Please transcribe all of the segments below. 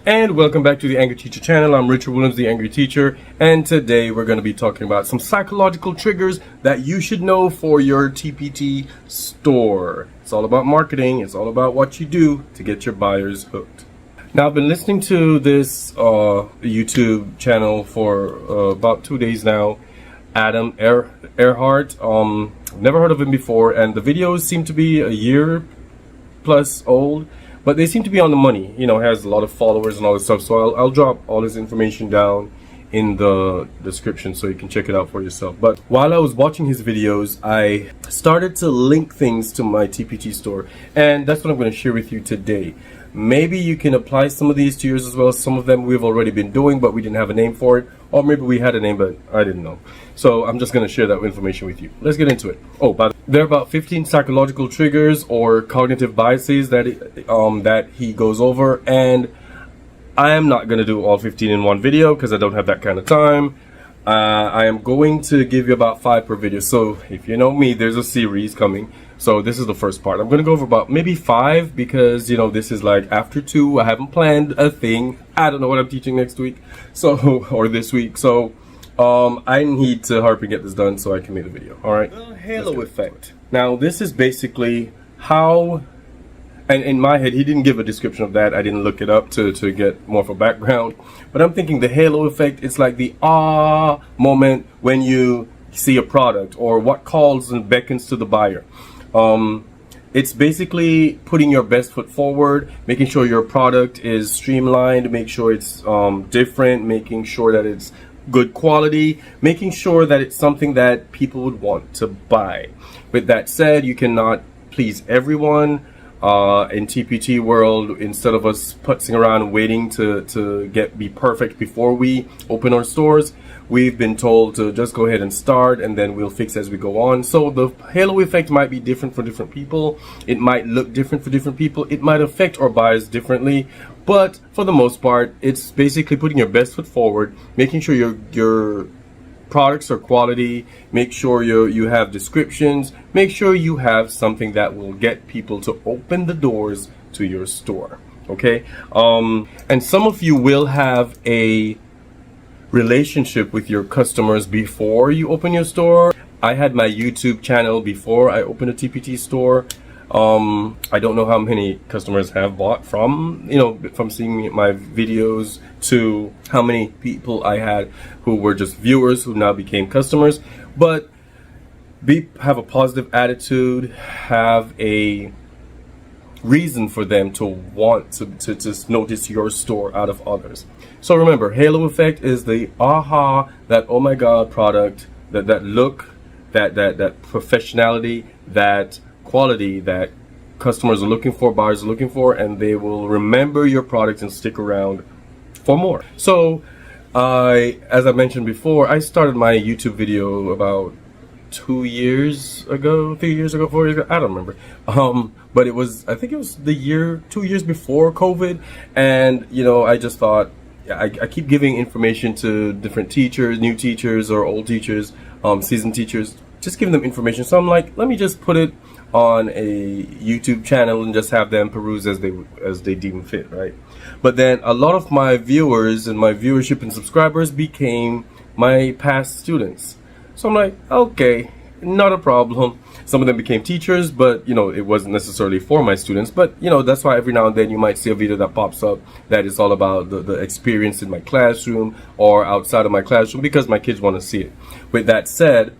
And welcome back to the Angry Teacher channel. I'm Richard Williams, the Angry Teacher, and today we're going to be talking about some psychological triggers that you should know for your TpT store. It's all about marketing. It's all about what you do to get your buyers hooked. Now, I've been listening to this YouTube channel for about 2 days now. Adam Earhart. Never heard of him before, and the videos seem to be a year plus old. But they seem to be on the money, you know, has a lot of followers and all this stuff. So I'll drop all this information down in the description so you can check it out for yourself. But while I was watching his videos, I started to link things to my TpT store. And that's what I'm going to share with you today. Maybe you can apply some of these to yours as well. Some of them we've already been doing, but we didn't have a name for it. Or maybe we had a name, but I didn't know. So I'm just going to share that information with you. Let's get into it. Oh, by the way, there are about 15 psychological triggers or cognitive biases that that he goes over, and I am not going to do all 15 in one video because I don't have that kind of time. I am going to give you about 5 per video. So if you know me, there's a series coming. So this is the first part. I'm going to go over about maybe 5 because, you know, this is like after 2. I haven't planned a thing. I don't know what I'm teaching next week, so or this week. So I need to hurry and get this done so I can make the video. All right. The halo effect. Now this is basically how, and in my head he didn't give a description of that. I didn't look it up to get more of a background. But I'm thinking the halo effect, it's like the moment when you see a product or what calls and beckons to the buyer. It's basically putting your best foot forward, making sure your product is streamlined, make sure it's different, making sure that it's good quality, making sure that it's something that people would want to buy. With that said, you cannot please everyone. In TpT world, instead of us putzing around waiting to be perfect before we open our stores, we've been told to just go ahead and start and then we'll fix as we go on. So the halo effect might be different for different people. It might look different for different people. It might affect our buyers differently. But for the most part, it's basically putting your best foot forward, making sure your products are quality, make sure you have descriptions, make sure you have something that will get people to open the doors to your store. Okay, and some of you will have a relationship with your customers before you open your store. I had my YouTube channel before I opened a TpT store. I don't know how many customers have bought from, you know, from seeing my videos to how many people I had who were just viewers who now became customers. But have a positive attitude, have a reason for them to want to notice your store out of others. So remember, halo effect is the that oh my god product, that look, that professionality, that quality that customers are looking for, buyers are looking for, and they will remember your product and stick around for more. So as I mentioned before, I started my YouTube video about 2 years ago, 3 years ago, 4 years ago, I don't remember. But it was, I think it was 2 years before COVID, and you know, I just thought, I keep giving information to different teachers, new teachers or old teachers, seasoned teachers, just giving them information. So I'm like, let me just put it on a YouTube channel and just have them peruse as they deem fit, right? But then a lot of my viewers and my viewership and subscribers became my past students. So I'm like, okay, not a problem. Some of them became teachers, but you know, it wasn't necessarily for my students. But you know, that's why every now and then you might see a video that pops up that is all about the experience in my classroom or outside of my classroom because my kids want to see it. With that said,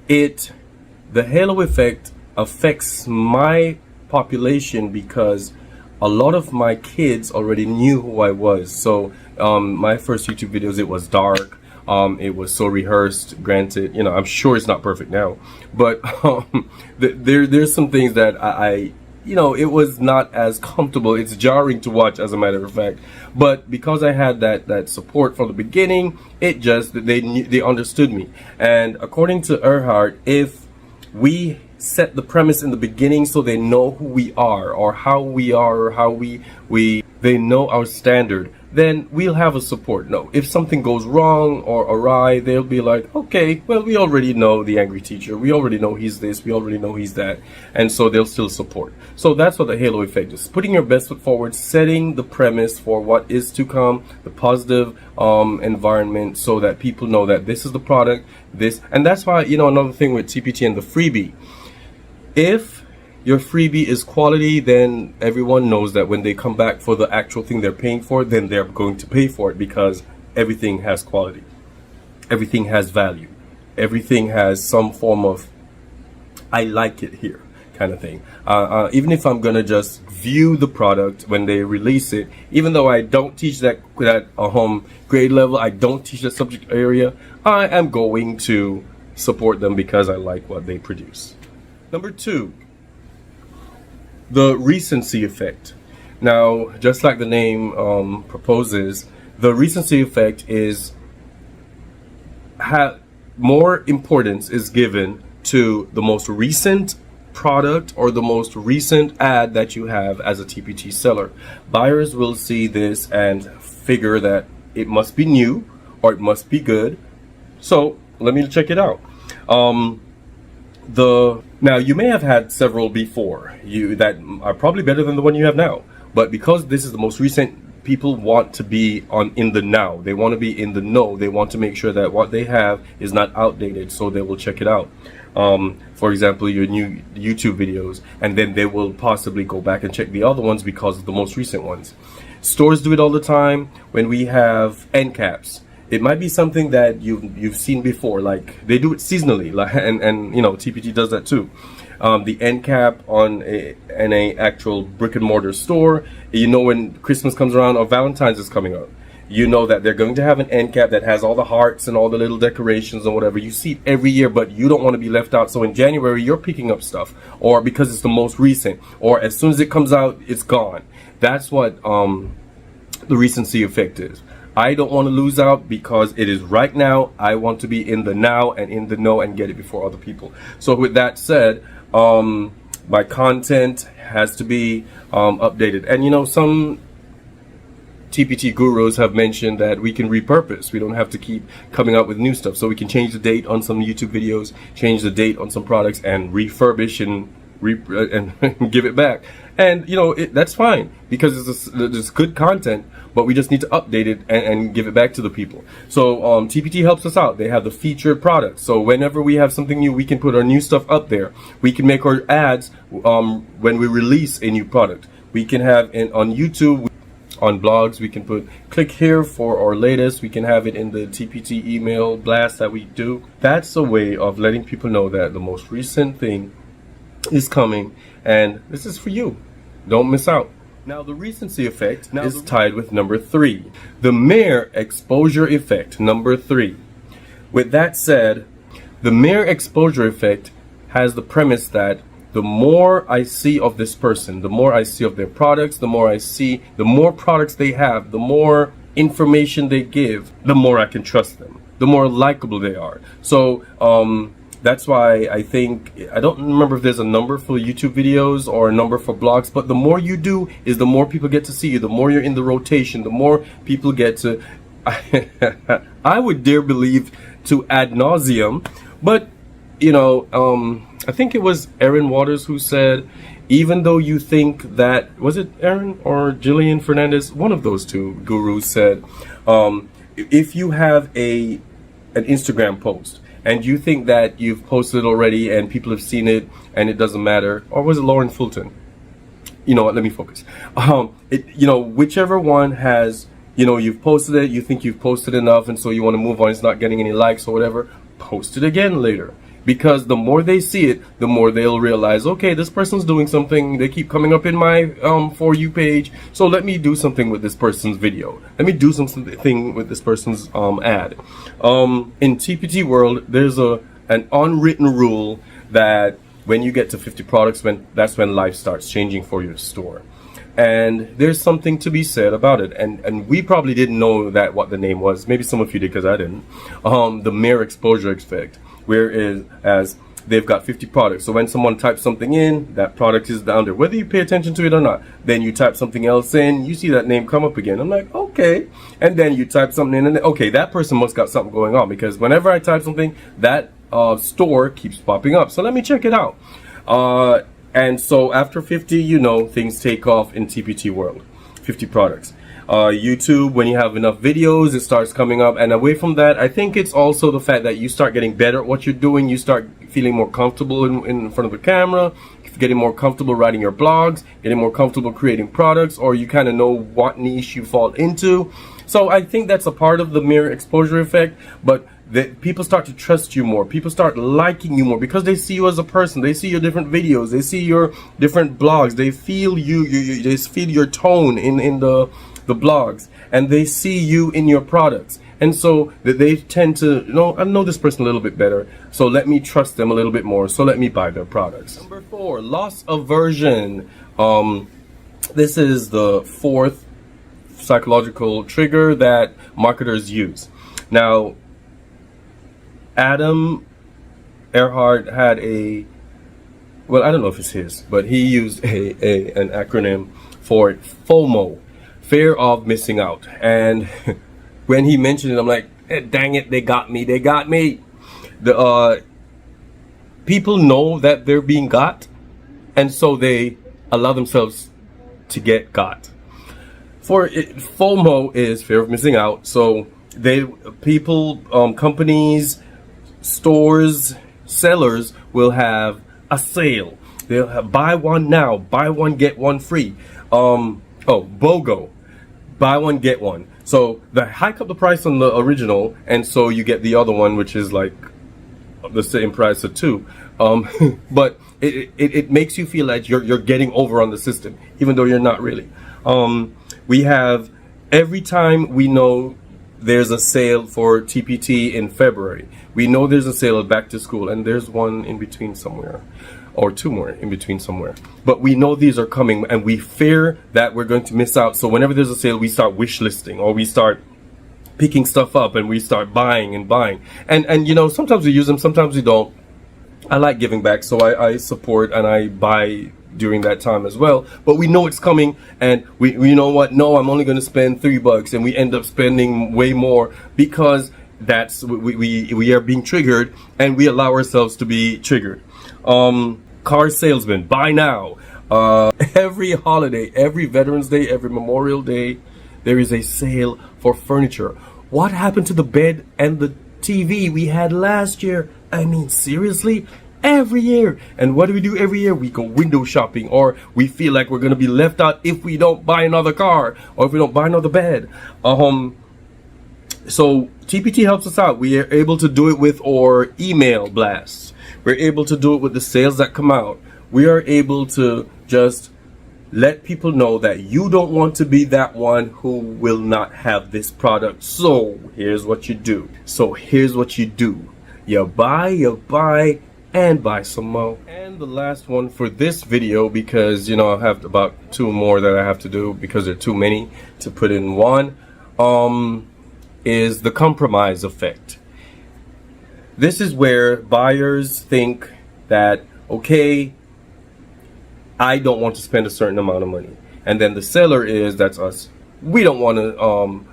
the halo effect affects my population because a lot of my kids already knew who I was. So my first YouTube videos, it was dark. It was so rehearsed. Granted, you know, I'm sure it's not perfect now, but there's some things that I you know, it was not as comfortable. It's jarring to watch, as a matter of fact. But because I had that support from the beginning, it just they understood me. And according to Earhart, if we set the premise in the beginning so they know who we are or how we are or how they know our standard, then we'll have a support note. If something goes wrong or awry, they'll be like, okay, well, we already know the angry teacher. We already know he's this. We already know he's that. And so they'll still support. So that's what the halo effect is. Putting your best foot forward, setting the premise for what is to come, the positive environment, so that people know that this is the product, this. And that's why, you know, another thing with TpT and the freebie. If your freebie is quality, then everyone knows that when they come back for the actual thing they're paying for, then they're going to pay for it, because everything has quality. Everything has value. Everything has some form of, I like it here kind of thing. Even if I'm going to just view the product when they release it, even though I don't teach that grade level, I don't teach that subject area, I am going to support them because I like what they produce. Number 2. The recency effect. Now, just like the name proposes, the recency effect is more importance is given to the most recent product or the most recent ad that you have as a TpT seller. Buyers will see this and figure that it must be new or it must be good. So let me check it out. Now, you may have had several before that are probably better than the one you have now, but because this is the most recent, people want to be in the now. They want to be in the know. They want to make sure that what they have is not outdated, so they will check it out. For example, your new YouTube videos, and then they will possibly go back and check the other ones because of the most recent ones. Stores do it all the time when we have end caps. It might be something that you've seen before, like they do it seasonally, and you know, TpT does that too. The end cap in a actual brick and mortar store, you know, when Christmas comes around or Valentine's is coming up, you know that they're going to have an end cap that has all the hearts and all the little decorations and whatever. You see it every year, but you don't want to be left out. So in January, you're picking up stuff, or because it's the most recent, or as soon as it comes out, it's gone. That's what the recency effect is. I don't want to lose out because it is right now. I want to be in the now and in the know and get it before other people. So with that said, my content has to be updated. And you know, some TpT gurus have mentioned that we can repurpose. We don't have to keep coming up with new stuff. So we can change the date on some YouTube videos, change the date on some products, and refurbish and give it back. And you know, that's fine because it's good content, but we just need to update it and give it back to the people. So TpT helps us out. They have the featured products. So whenever we have something new, we can put our new stuff up there. We can make our ads when we release a new product. We can have it on YouTube, on blogs. We can put click here for our latest. We can have it in the TpT email blast that we do. That's a way of letting people know that the most recent thing is coming, and this is for you. Don't miss out. Now, the recency effect is tied with number 3, the mere exposure effect, number 3. With that said, the mere exposure effect has the premise that the more I see of this person, the more I see of their products, the more I see, the more products they have, the more information they give, the more I can trust them, the more likable they are. So that's why I think, I don't remember if there's a number for YouTube videos or a number for blogs, but the more you do is the more people get to see you, the more you're in the rotation, the more people get to, I would dare believe to ad nauseum, but you know, I think it was Aaron Waters who said, even though you think that, was it Aaron or Jillian Fernandez? One of those two gurus said, if you have an Instagram post, and you think that you've posted already and people have seen it and it doesn't matter, or was it Lauren Fulton? You know what, let me focus. You know, whichever one has, you know, you've posted it, you think you've posted enough, and so you want to move on, it's not getting any likes or whatever, post it again later. Because the more they see it, the more they'll realize, okay, this person's doing something, they keep coming up in my For You page, so let me do something with this person's video. Let me do something with this person's ad. In TpT world, there's an unwritten rule that when you get to 50 products, that's when life starts changing for your store. And there's something to be said about it. And we probably didn't know that what the name was. Maybe some of you did because I didn't. The mere exposure effect. Whereas they've got 50 products. So when someone types something in, that product is down there, whether you pay attention to it or not. Then you type something else in, you see that name come up again. I'm like, okay. And then you type something in, and okay, that person must got something going on, because whenever I type something, that store keeps popping up. So let me check it out. And so after 50, you know, things take off in TpT world. 50 products. YouTube, when you have enough videos, it starts coming up. And away from that, I think it's also the fact that you start getting better at what you're doing. You start feeling more comfortable in front of the camera, getting more comfortable writing your blogs, getting more comfortable creating products, or you kind of know what niche you fall into. So I think that's a part of the mere exposure effect, but that people start to trust you more. People start liking you more because they see you as a person. They see your different videos. They see your different blogs. They feel they feel your tone in the blogs, and they see you in your products. And so that they tend to, you know, I know this person a little bit better, so let me trust them a little bit more, so let me buy their products. Number 4, loss aversion. This is the 4th psychological trigger that marketers use. Now, Adam Earhart had well, I don't know if it's his, but he used an acronym for it, FOMO, fear of missing out. And when he mentioned it, I'm like, dang it, they got me. The people know that they're being got, and so they allow themselves to get got. FOMO is fear of missing out. So companies, stores, sellers will have a sale. They'll have buy one now, buy one get one free. BOGO, buy one get one. So they hike up the price on the original, and so you get the other one, which is like the same price of 2. But it makes you feel like you're getting over on the system, even though you're not really. We have, every time we know there's a sale for TpT in February, we know there's a sale at back to school, and there's one in between somewhere, or 2 more in between somewhere. But we know these are coming, and we fear that we're going to miss out. So whenever there's a sale, we start wish listing, or we start picking stuff up, and we start buying. And you know, sometimes we use them, sometimes we don't. I like giving back, so I support and I buy during that time as well. But we know it's coming, and we you know what? No, I'm only going to spend $3, and we end up spending way more because that's we are being triggered, and we allow ourselves to be triggered. Car salesman, buy now. Every holiday, every Veterans Day, every Memorial Day, there is a sale for furniture. What happened to the bed and the TV we had last year? I mean, seriously? Every year. And what do we do every year? We go window shopping, or we feel like we're going to be left out if we don't buy another car, or if we don't buy another bed. So TpT helps us out. We are able to do it with our email blasts. We're able to do it with the sales that come out. We are able to just let people know that you don't want to be that one who will not have this product. So here's what you do. You buy, and buy some more. And the last one for this video, because you know I have about 2 more that I have to do because there are too many to put in one, is the compromise effect. This is where buyers think that, okay, I don't want to spend a certain amount of money, and then the seller that's us, we don't want to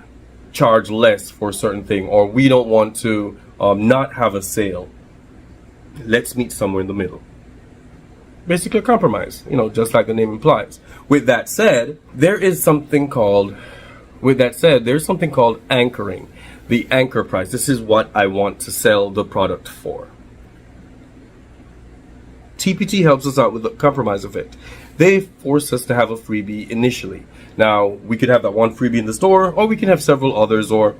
charge less for a certain thing, or we don't want to not have a sale. Let's meet somewhere in the middle. Basically a compromise, you know, just like the name implies. With that said, there's something called anchoring. The anchor price. This is what I want to sell the product for. TpT helps us out with the compromise effect. They force us to have a freebie initially. Now, we could have that one freebie in the store, or we can have several others, or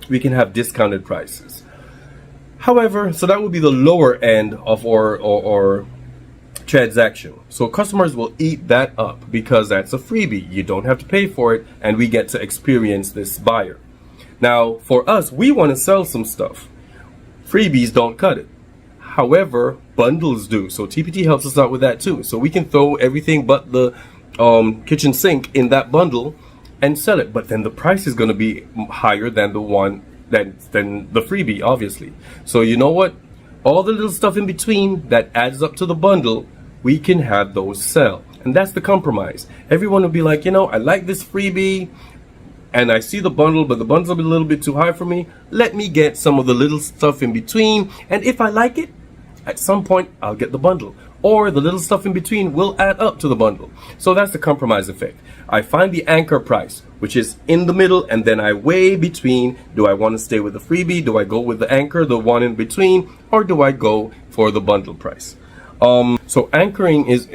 we can have discounted prices. However, so that would be the lower end of our transaction. So customers will eat that up because that's a freebie. You don't have to pay for it, and we get to experience this buyer. Now, for us, we want to sell some stuff. Freebies don't cut it. However, bundles do. So TpT helps us out with that too. So we can throw everything but the kitchen sink in that bundle and sell it. But then the price is going to be higher than the one than the freebie, obviously. So you know what? all the little stuff in between that adds up to the bundle, we can have those sell. And that's the compromise. Everyone will be like, you know, I like this freebie and I see the bundle, but the bundle's a little bit too high for me. Let me get some of the little stuff in between. And if I like it, at some point I'll get the bundle. Or the little stuff in between will add up to the bundle. So that's the compromise effect. I find the anchor price, which is in the middle, and then I weigh between, do I want to stay with the freebie? Do I go with the anchor, the one in between? Or do I go for the bundle price? So anchoring is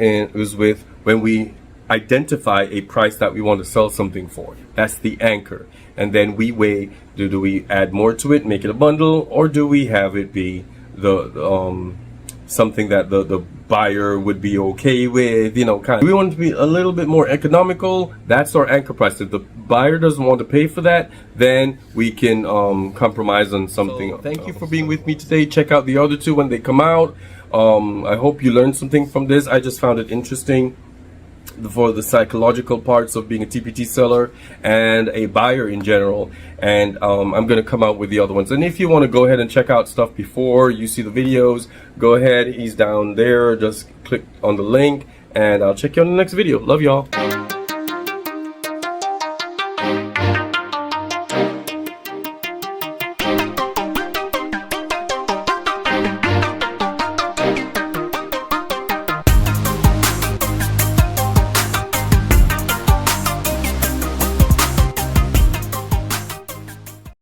with when we identify a price that we want to sell something for. That's the anchor. And then we weigh, do we add more to it, make it a bundle, or do we have it be the something that the buyer would be okay with, you know, kind of. We want it to be a little bit more economical. That's our anchor price. If the buyer doesn't want to pay for that, then we can compromise on something. So, thank you for being with me today. Check out the other two when they come out. I hope you learned something from this. I just found it interesting for the psychological parts of being a TpT seller and a buyer in general, and I'm going to come out with the other ones. And if you want to go ahead and check out stuff before you see the videos, go ahead, he's down there, just click on the link, and I'll check you on the next video. Love y'all.